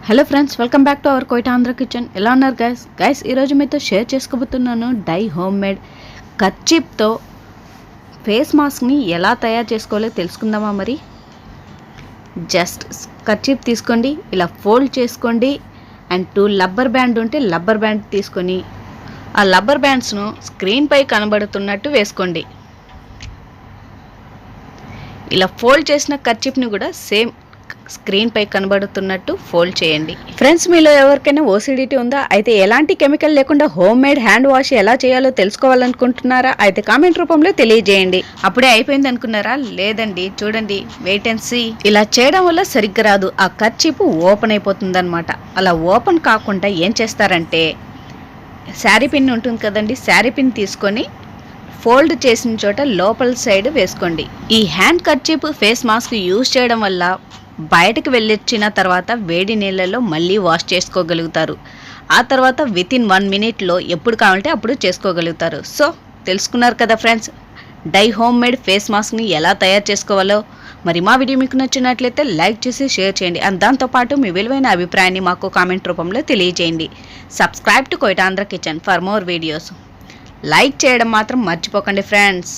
Hello friends, welcome back to our Kuwait Andhra kitchen. ఎలా ఉన్నారు guys ఈరోజు మీతో షేర్ చేసుకోబోతున్నాను డై హోమ్ మేడ్ కర్చీప్తో ఫేస్ మాస్క్ని ఎలా తయారు చేసుకోవాలో తెలుసుకుందామా. మరి జస్ట్ కర్చీప్ తీసుకోండి, ఇలా ఫోల్డ్ చేసుకోండి అండ్ 2 రబ్బర్ బ్యాండ్ ఉంటే రబ్బర్ బ్యాండ్ తీసుకొని ఆ రబ్బర్ బ్యాండ్స్ను స్క్రీన్పై కనబడుతున్నట్టు వేసుకోండి. ఇలా ఫోల్డ్ చేసిన కర్చీప్ని కూడా సేమ్ స్క్రీన్ పై కనబడుతున్నట్టు ఫోల్డ్ చేయండి. ఫ్రెండ్స్, మీలో ఎవరికైనా ఓసిడిటీ ఉందా? అయితే ఎలాంటి కెమికల్ లేకుండా హోమ్ మేడ్ హ్యాండ్ వాష్ ఎలా చేయాలో తెలుసుకోవాలనుకుంటున్నారా? అయితే కామెంట్ రూపంలో తెలియజేయండి. అప్పుడే అయిపోయింది అనుకున్నారా? లేదండి, చూడండి, వెయిట్ అండ్ సీ. ఇలా చేయడం వల్ల సరిగ్గా రాదు, ఆ కర్చీప్ ఓపెన్ అయిపోతుంది అనమాట. అలా ఓపెన్ కాకుండా ఏం చేస్తారంటే శారీ పిన్ ఉంటుంది కదండి, శారీ పిన్ తీసుకొని ఫోల్డ్ చేసిన చోట లోపల సైడ్ వేసుకోండి. ఈ hand kerchief face mask use చేయడం వల్ల బయటకు వెళ్ళొచ్చిన తర్వాత వేడి నీళ్ళలో మళ్ళీ వాష్ చేసుకోగలుగుతారు. ఆ తర్వాత వితిన్ 1 మినిట్లో ఎప్పుడు కావాలంటే అప్పుడు చేసుకోగలుగుతారు. సో తెలుసుకున్నారు కదా friends, DIY home made face మాస్క్ని ఎలా తయారు చేసుకోవాలో. మరి మా వీడియో మీకు నచ్చినట్లయితే లైక్ చేసి షేర్ చేయండి. అండ్ దాంతోపాటు మీ విలువైన అభిప్రాయాన్ని మాకు కామెంట్ రూపంలో తెలియజేయండి. Subscribe to Kuwait Andhra kitchen for more videos. Like చేయడం మాత్రం మర్చిపోకండి ఫ్రెండ్స్.